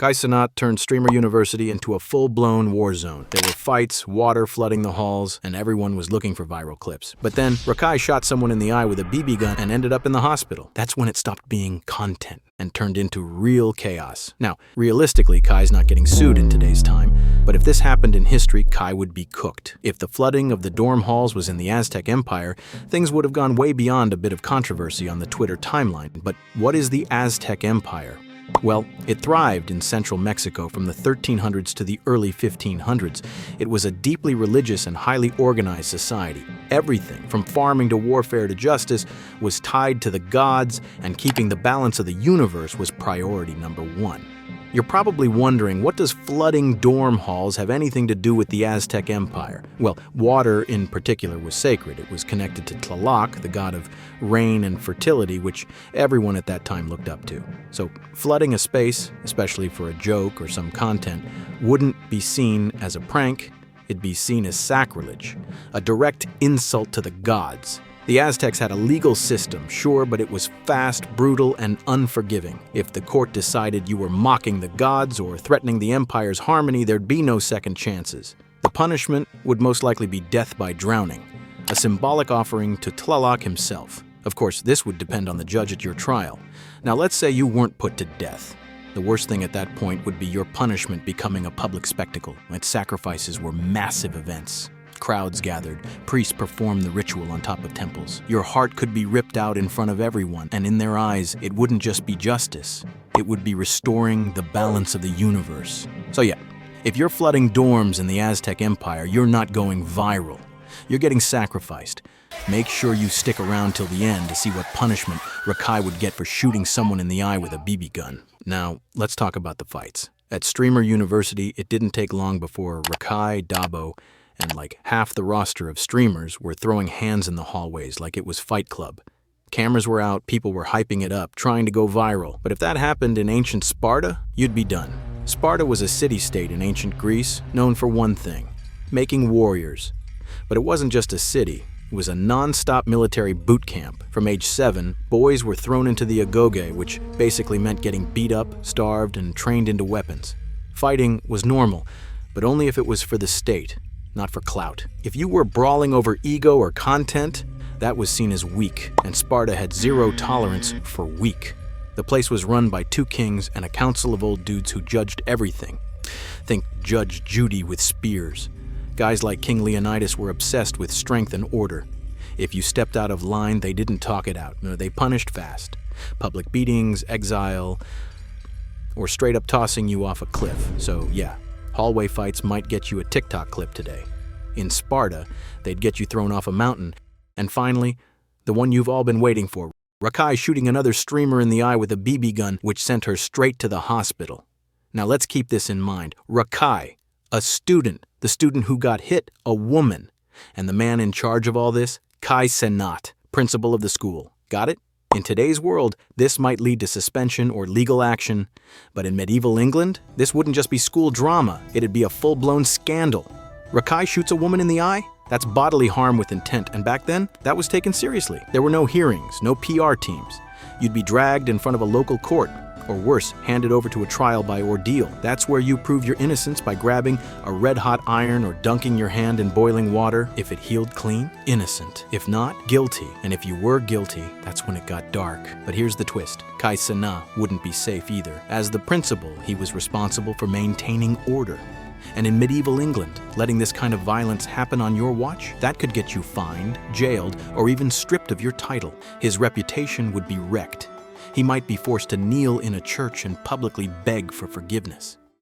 Cenat turned Streamer University into a full-blown war zone. There were fights, water flooding the halls, and everyone was looking for viral clips. But then, Rakai shot someone in the eye with a BB gun and ended up in the hospital. That's when it stopped being content and turned into real chaos. Now, realistically, Kai's not getting sued in today's time, but if this happened in history, Kai would be cooked. If the flooding of the dorm halls was in the Aztec Empire, things would have gone way beyond a bit of controversy on the Twitter timeline. But what is the Aztec Empire? Well, it thrived in central Mexico from the 1300s to the early 1500s. It was a deeply religious and highly organized society. Everything, from farming to warfare to justice, was tied to the gods, and keeping the balance of the universe was priority number one. You're probably wondering, what does flooding dorm halls have anything to do with the Aztec Empire? Well, water in particular was sacred. It was connected to Tlaloc, the god of rain and fertility, which everyone at that time looked up to. So flooding a space, especially for a joke or some content, wouldn't be seen as a prank. It'd be seen as sacrilege, a direct insult to the gods. The Aztecs had a legal system, sure, but it was fast, brutal, and unforgiving. If the court decided you were mocking the gods or threatening the empire's harmony, there'd be no second chances. The punishment would most likely be death by drowning, a symbolic offering to Tlaloc himself. Of course, this would depend on the judge at your trial. Now, let's say you weren't put to death. The worst thing at that point would be your punishment becoming a public spectacle, when sacrifices were massive events. Crowds gathered, priests performed the ritual on top of temples. Your heart could be ripped out in front of everyone, and in their eyes, it wouldn't just be justice. It would be restoring the balance of the universe. So yeah, if you're flooding dorms in the Aztec Empire, you're not going viral. You're getting sacrificed. Make sure you stick around till the end to see what punishment Rakai would get for shooting someone in the eye with a BB gun. Now, let's talk about the fights. At Streamer University, it didn't take long before Rakai, Dabo, and like half the roster of streamers were throwing hands in the hallways like it was Fight Club. Cameras were out, people were hyping it up, trying to go viral. But if that happened in ancient Sparta, you'd be done. Sparta was a city-state in ancient Greece, known for one thing: making warriors. But it wasn't just a city, it was a non-stop military boot camp. From age 7, boys were thrown into the agoge, which basically meant getting beat up, starved, and trained into weapons. Fighting was normal, but only if it was for the state, not for clout. If you were brawling over ego or content, that was seen as weak, and Sparta had zero tolerance for weak. The place was run by 2 kings and a council of old dudes who judged everything. Think Judge Judy with spears. Guys like King Leonidas were obsessed with strength and order. If you stepped out of line, they didn't talk it out. No, they punished fast. Public beatings, exile, or straight up tossing you off a cliff. So yeah, hallway fights might get you a TikTok clip today. In Sparta, they'd get you thrown off a mountain. And finally, the one you've all been waiting for, Rakai shooting another streamer in the eye with a BB gun, which sent her straight to the hospital. Now let's keep this in mind. Rakai, a student, the student who got hit, a woman. And the man in charge of all this, Cenat, principal of the school. Got it? In today's world, this might lead to suspension or legal action, but in medieval England, this wouldn't just be school drama, it'd be a full-blown scandal. Rakai shoots a woman in the eye? That's bodily harm with intent, and back then, that was taken seriously. There were no hearings, no PR teams. You'd be dragged in front of a local court, or worse, handed over to a trial by ordeal. That's where you prove your innocence by grabbing a red-hot iron or dunking your hand in boiling water. If it healed clean, innocent. If not, guilty. And if you were guilty, that's when it got dark. But here's the twist. Cenat wouldn't be safe either. As the principal, he was responsible for maintaining order. And in medieval England, letting this kind of violence happen on your watch, that could get you fined, jailed, or even stripped of your title. His reputation would be wrecked. He might be forced to kneel in a church and publicly beg for forgiveness.